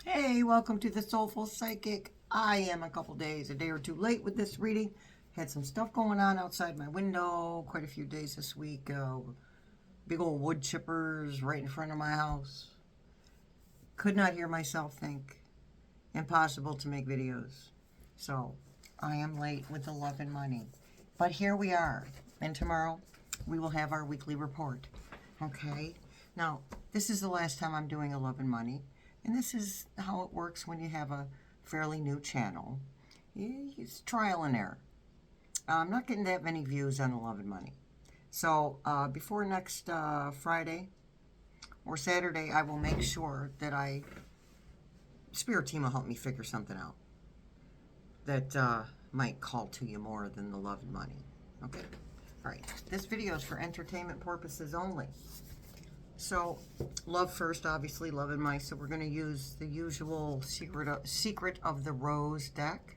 Hey, welcome to the Soulful Psychic. I am a day or two late with this reading. Had some stuff going on outside my window quite a few days this week. Big old wood chippers right in front of my house. Could not hear myself think. Impossible to make videos. So, I am late with the love and money. But here we are. And tomorrow, we will have our weekly report. Okay? Now, this is the last time I'm doing a love and money. And this is how it works when you have a fairly new channel. It's trial and error. I'm not getting that many views on the love and money. So before next Friday or Saturday, I will make sure that Spirit Team will help me figure something out that might call to you more than the love and money. Okay? All right. This video is for entertainment purposes only. So, love first, obviously, love and money. So we're going to use the usual Secret of the Rose deck.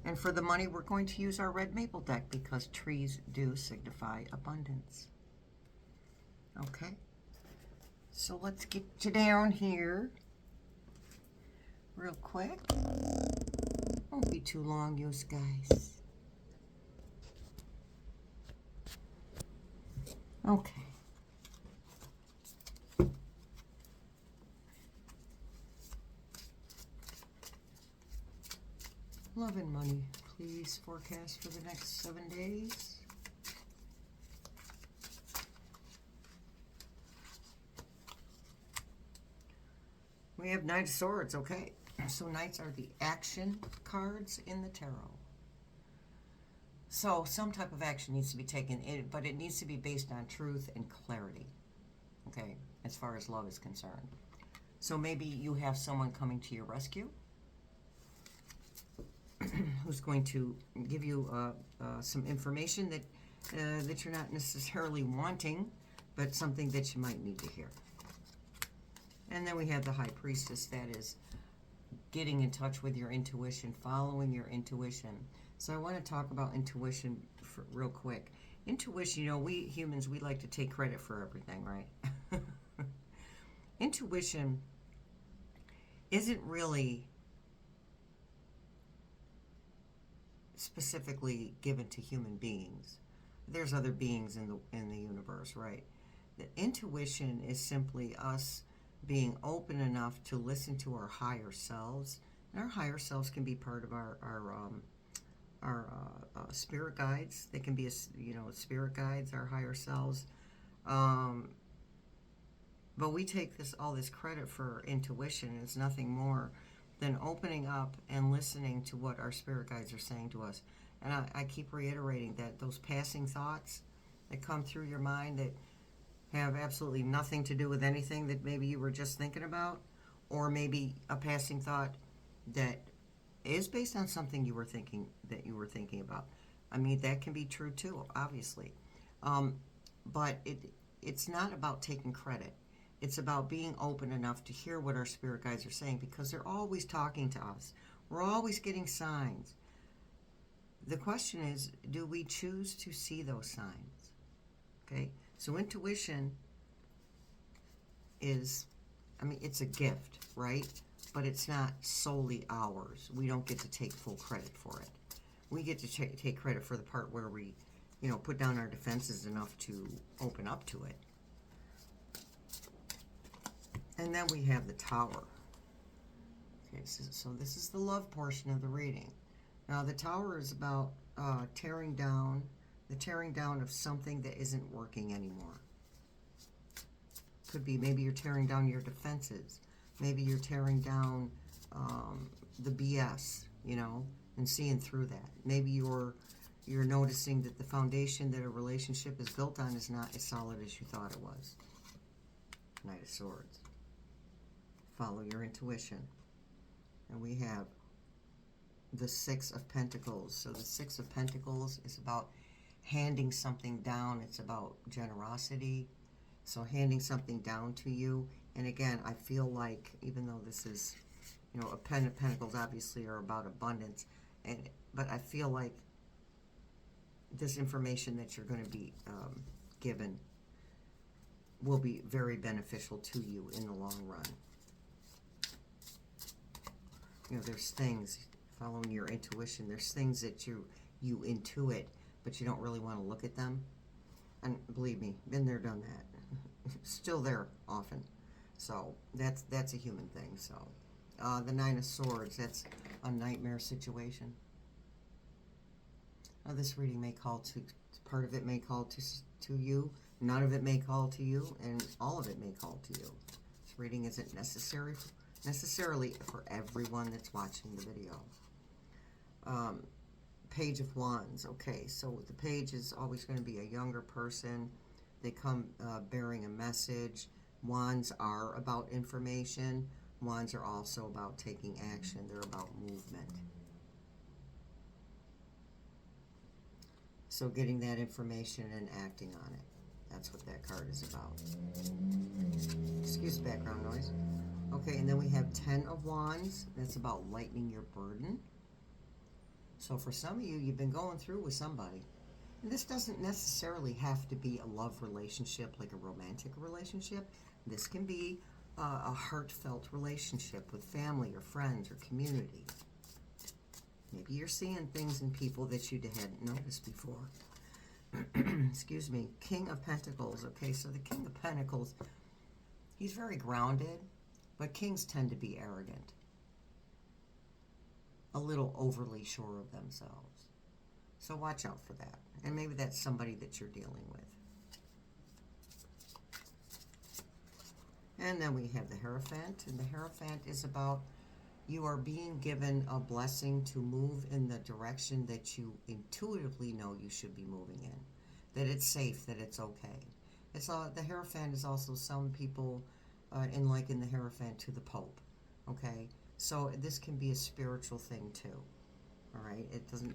And for the money, we're going to use our red maple deck because trees do signify abundance. Okay? So let's get you down here real quick. Won't be too long, you guys. Okay. Love and money, please forecast for the next 7 days. We have Knight of Swords, okay. So Knights are the action cards in the tarot. So some type of action needs to be taken, but it needs to be based on truth and clarity, okay, as far as love is concerned. So maybe you have someone coming to your rescue who's going to give you some information that you're not necessarily wanting, but something that you might need to hear. And then we have the High Priestess, that is getting in touch with your intuition, following your intuition. So I want to talk about intuition real quick. Intuition, you know, we humans, we like to take credit for everything, right? Intuition isn't really specifically given to human beings. There's other beings in the universe, right? The intuition is simply us being open enough to listen to our higher selves, and our higher selves can be part of our spirit guides. They can be spirit guides, our higher selves. But we take all this credit for intuition. It's nothing more than opening up and listening to what our spirit guides are saying to us. And I keep reiterating that those passing thoughts that come through your mind that have absolutely nothing to do with anything that maybe you were just thinking about, or maybe a passing thought that is based on something you were thinking about. I mean, that can be true too, obviously. But it's not about taking credit. It's about being open enough to hear what our spirit guides are saying, because they're always talking to us. We're always getting signs. The question is, do we choose to see those signs? Okay? So intuition is, it's a gift, right? But it's not solely ours. We don't get to take full credit for it. We get to take credit for the part where we, put down our defenses enough to open up to it. And then we have the Tower. Okay, so this is the love portion of the reading. Now, the Tower is about the tearing down of something that isn't working anymore. Could be maybe you're tearing down your defenses. Maybe you're tearing down the BS, and seeing through that. Maybe you're noticing that the foundation that a relationship is built on is not as solid as you thought it was. Knight of Swords. Follow your intuition. And we have the Six of Pentacles. So the Six of Pentacles is about handing something down. It's about generosity. So handing something down to you. And again, I feel like, even though this is, a Pen of Pentacles obviously are about abundance, but I feel like this information that you're going to be given will be very beneficial to you in the long run. You know, there's things, following your intuition, there's things that you intuit, but you don't really want to look at them. And believe me, been there, done that. Still there often. So that's a human thing. So the Nine of Swords, that's a nightmare situation. Now, this reading may call to, part of it may call to you, none of it may call to you, and all of it may call to you. This reading isn't necessarily for everyone that's watching the video. Page of Wands. Okay, so the page is always going to be a younger person. They come bearing a message. Wands are about information. Wands are also about taking action. They're about movement. So getting that information and acting on it. That's what that card is about. Excuse the background noise. Okay, and then we have 10 of Wands. That's about lightening your burden. So for some of you, you've been going through with somebody. And this doesn't necessarily have to be a love relationship, like a romantic relationship. This can be a heartfelt relationship with family or friends or community. Maybe you're seeing things in people that you hadn't noticed before. Excuse me. King of Pentacles. Okay, so the King of Pentacles, he's very grounded, but kings tend to be arrogant. A little overly sure of themselves. So watch out for that. And maybe that's somebody that you're dealing with. And then we have the Hierophant. And the Hierophant is about you are being given a blessing to move in the direction that you intuitively know you should be moving in. That it's safe, that it's okay. It's the Hierophant is also some people liken the Hierophant to the Pope. Okay? So this can be a spiritual thing too. All right? It doesn't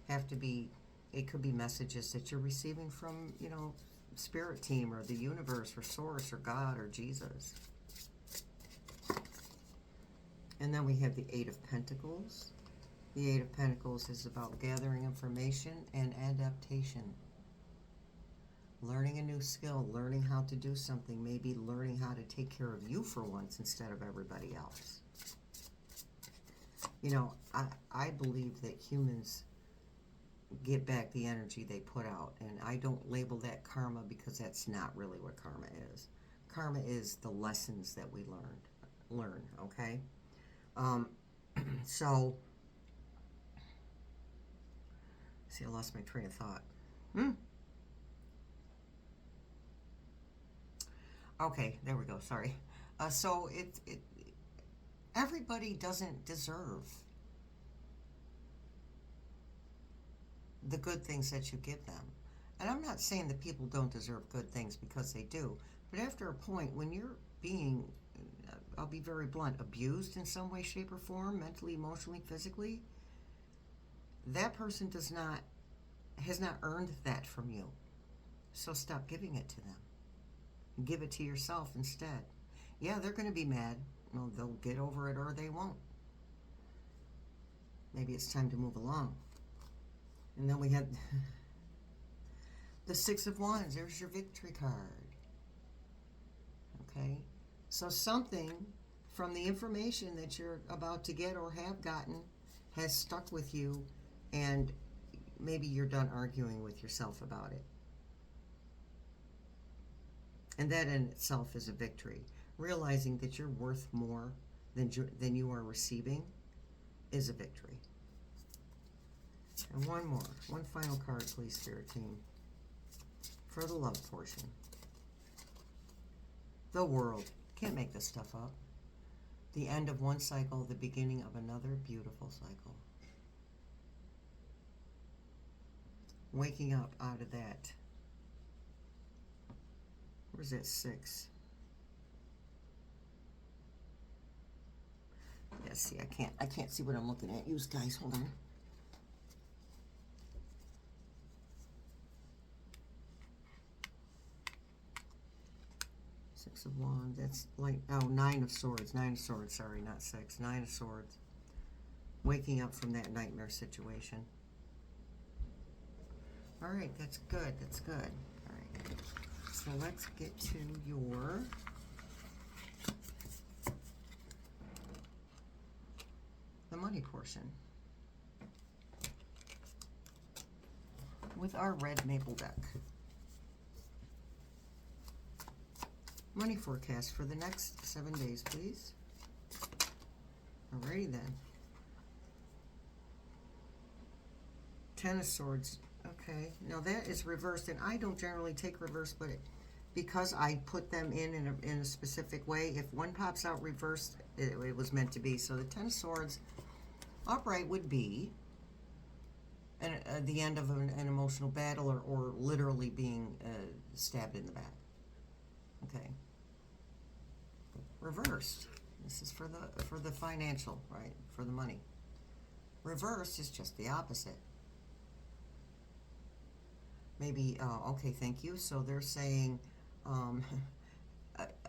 have to be, it could be messages that you're receiving from, you know, spirit team or the universe or source or God or Jesus. And then we have the Eight of Pentacles. The Eight of Pentacles is about gathering information and adaptation. Learning a new skill, learning how to do something, maybe learning how to take care of you for once instead of everybody else. You know, I believe that humans get back the energy they put out. And I don't label that karma because that's not really what karma is. Karma is the lessons that we learn, okay? So, see, I lost my train of thought. Okay, there we go, sorry. So, everybody doesn't deserve the good things that you give them. And I'm not saying that people don't deserve good things, because they do. But after a point, when you're being, I'll be very blunt, abused in some way, shape, or form, mentally, emotionally, physically, that person has not earned that from you. So stop giving it to them. Give it to yourself instead. Yeah, they're going to be mad. Well, they'll get over it or they won't. Maybe it's time to move along. And then we had the Six of Wands. There's your victory card. Okay? So something from the information that you're about to get or have gotten has stuck with you, and maybe you're done arguing with yourself about it. And that in itself is a victory. Realizing that you're worth more than you are receiving is a victory. And one more. One final card, please, Spirit Team. For the love portion. The World. Can't make this stuff up. The end of one cycle, the beginning of another beautiful cycle. Waking up out of that. Where's that 6? Yeah, see, I can't see what I'm looking at. You guys, hold on. Six of Wands, that's like, oh, Nine of Swords. Nine of Swords, sorry, not 6. 9 of Swords. Waking up from that nightmare situation. All right, that's good, that's good. All right, so let's get to your money portion with our red maple deck. Money forecast for the next 7 days, please. Alrighty then. Ten of Swords. Okay, now that is reversed, and I don't generally take reverse, but because I put them in a specific way, if one pops out reversed, it was meant to be. So the Ten of Swords upright would be the end of an emotional battle, or literally being stabbed in the back. Okay. Reversed. This is for the financial, right? For the money. Reversed is just the opposite. Maybe, okay, thank you. So they're saying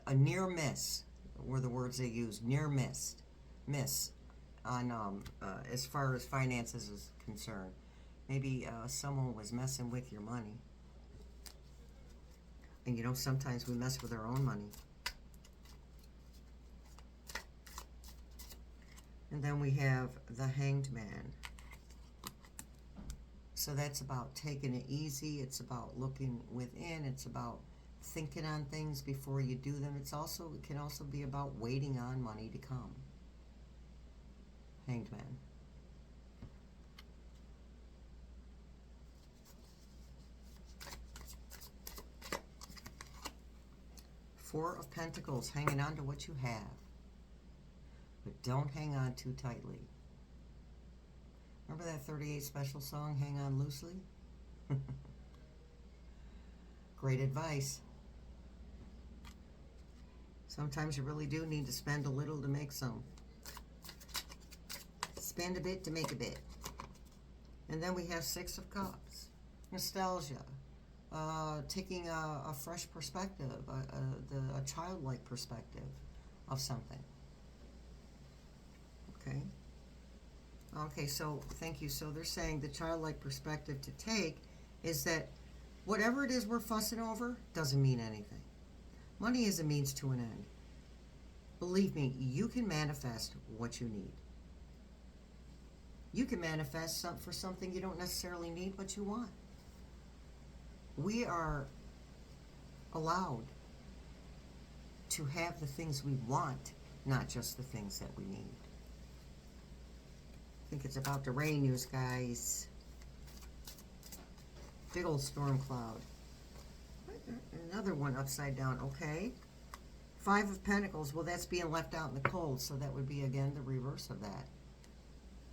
a near miss were the words they used. Near miss on as far as finances is concerned. Maybe someone was messing with your money. And you know, sometimes we mess with our own money. And then we have the Hanged Man. So that's about taking it easy. It's about looking within. It's about thinking on things before you do them. It can also be about waiting on money to come. Hanged Man. Four of Pentacles, hanging on to what you have. But don't hang on too tightly. Remember that 38 special song, Hang On Loosely? Great advice. Sometimes you really do need to spend a little to make some. Spend a bit to make a bit. And then we have Six of Cups. Nostalgia. Taking a fresh perspective, a childlike perspective of something. Okay. Okay, so thank you. So they're saying the childlike perspective to take is that whatever it is we're fussing over doesn't mean anything. Money is a means to an end. Believe me, you can manifest what you need. You can manifest for something you don't necessarily need, but you want. We are allowed to have the things we want, not just the things that we need. I think it's about to rain, you guys. Big old storm cloud. Another one upside down, okay. Five of Pentacles, well, that's being left out in the cold, so that would be, again, the reverse of that.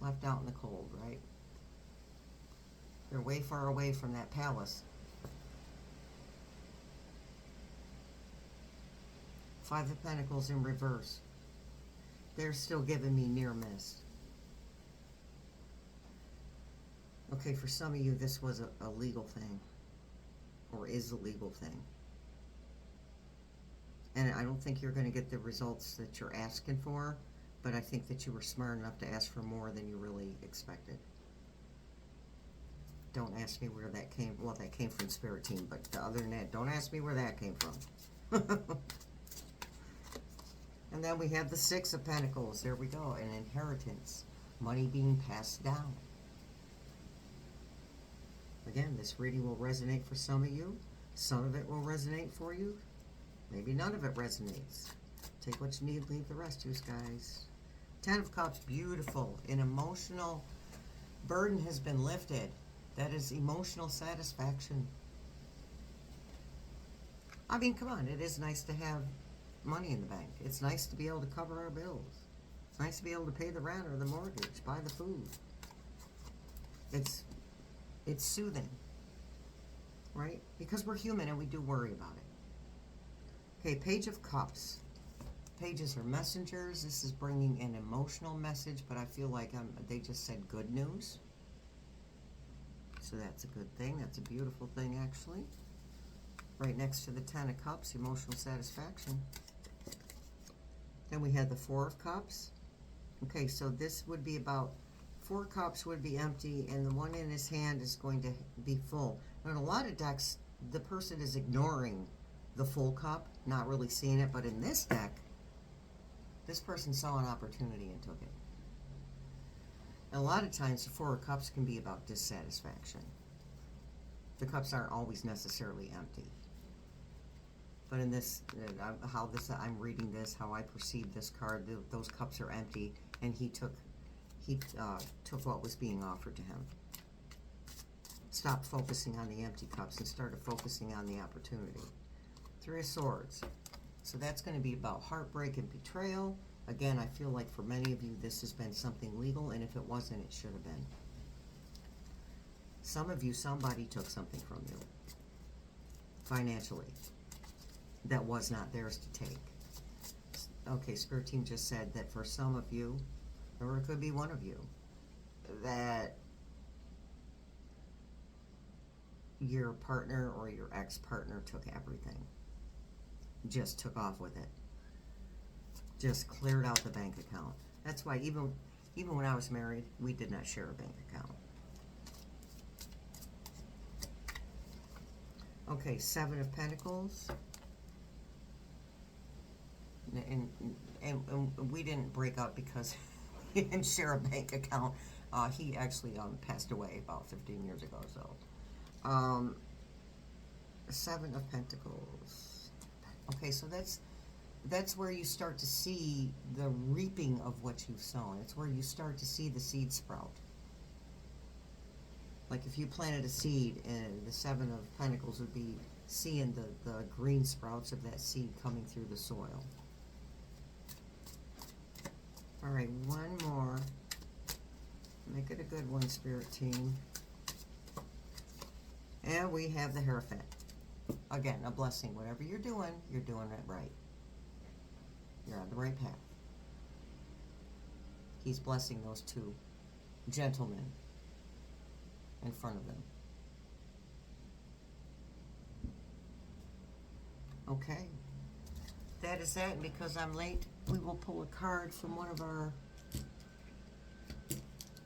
Left out in the cold, right? They're way far away from that palace. Five of Pentacles in reverse. They're still giving me near miss. Okay, for some of you, this was a legal thing. Or is a legal thing. And I don't think you're going to get the results that you're asking for, but I think that you were smart enough to ask for more than you really expected. Don't ask me where that came, well, that came from Spirit Team, but other than that, don't ask me where that came from. And then we have the Six of Pentacles. There we go, an inheritance. Money being passed down. Again, this reading will resonate for some of you. Some of it will resonate for you. Maybe none of it resonates. Take what you need, leave the rest, you guys. Ten of Cups, beautiful. An emotional burden has been lifted. That is emotional satisfaction. I mean, come on, it is nice to have money in the bank. It's nice to be able to cover our bills. It's nice to be able to pay the rent or the mortgage, buy the food. It's soothing, right? Because we're human and we do worry about it. Okay, Page of Cups. Pages are messengers. This is bringing an emotional message, but I feel like they just said good news. So that's a good thing. That's a beautiful thing, actually. Right next to the Ten of Cups, emotional satisfaction. Then we had the Four of Cups. Okay, so this would be about, Four cups would be empty, and the one in his hand is going to be full. Now, in a lot of decks, the person is ignoring the full cup, not really seeing it, but in this deck, this person saw an opportunity and took it. And a lot of times the Four of Cups can be about dissatisfaction. The cups aren't always necessarily empty. But in this, I'm reading this, how I perceive this card, those cups are empty, and he took what was being offered to him. Stopped focusing on the empty cups and started focusing on the opportunity. Three of Swords. So that's going to be about heartbreak and betrayal. Again, I feel like for many of you this has been something legal, and if it wasn't, it should have been. Some of you, somebody took something from you financially that was not theirs to take. Okay, Spirit Team just said that for some of you, or it could be one of you, that your partner or your ex-partner took everything. Just took off with it. Just cleared out the bank account. That's why even when I was married, we did not share a bank account. Okay, Seven of Pentacles. And we didn't break up because he didn't share a bank account. He actually passed away about 15 years ago. So, Seven of Pentacles. Okay, so that's where you start to see the reaping of what you've sown. It's where you start to see the seed sprout. Like if you planted a seed, and the Seven of Pentacles would be seeing the green sprouts of that seed coming through the soil. All right, one more. Make it a good one, Spirit Team. And we have the Hierophant. Again, a blessing. Whatever you're doing it right. You're on the right path. He's blessing those two gentlemen in front of them. Okay. That is that, and because I'm late, we will pull a card from one of our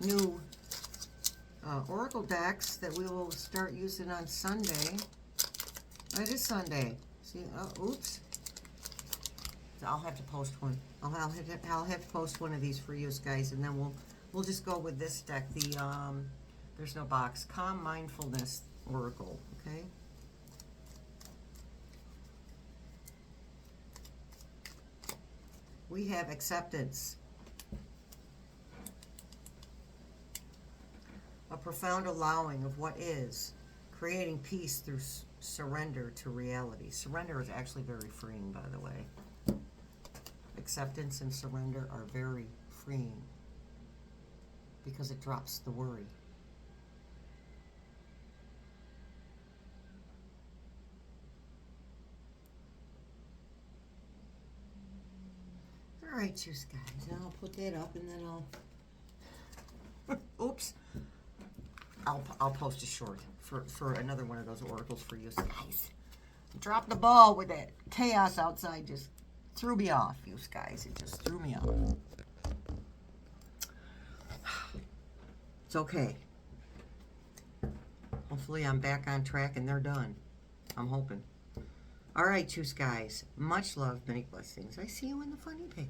new Oracle decks that we will start using on Sunday. It is Sunday. See, oops. So I'll have to post one. I'll have to post one of these for you guys, and then we'll just go with this deck. There's no box. Calm Mindfulness Oracle. Okay. We have Acceptance. A profound allowing of what is, creating peace through surrender to reality. Surrender is actually very freeing, by the way. Acceptance and surrender are very freeing because it drops the worry. All right, you guys, and I'll put that up, and then I'll oops, I'll post a short for another one of those oracles for you guys. Drop the ball with that chaos outside. Just threw me off, you guys. It just threw me off. It's okay. Hopefully I'm back on track and they're done. I'm hoping. All right, you guys. Much love, many blessings. I see you in the funny paper.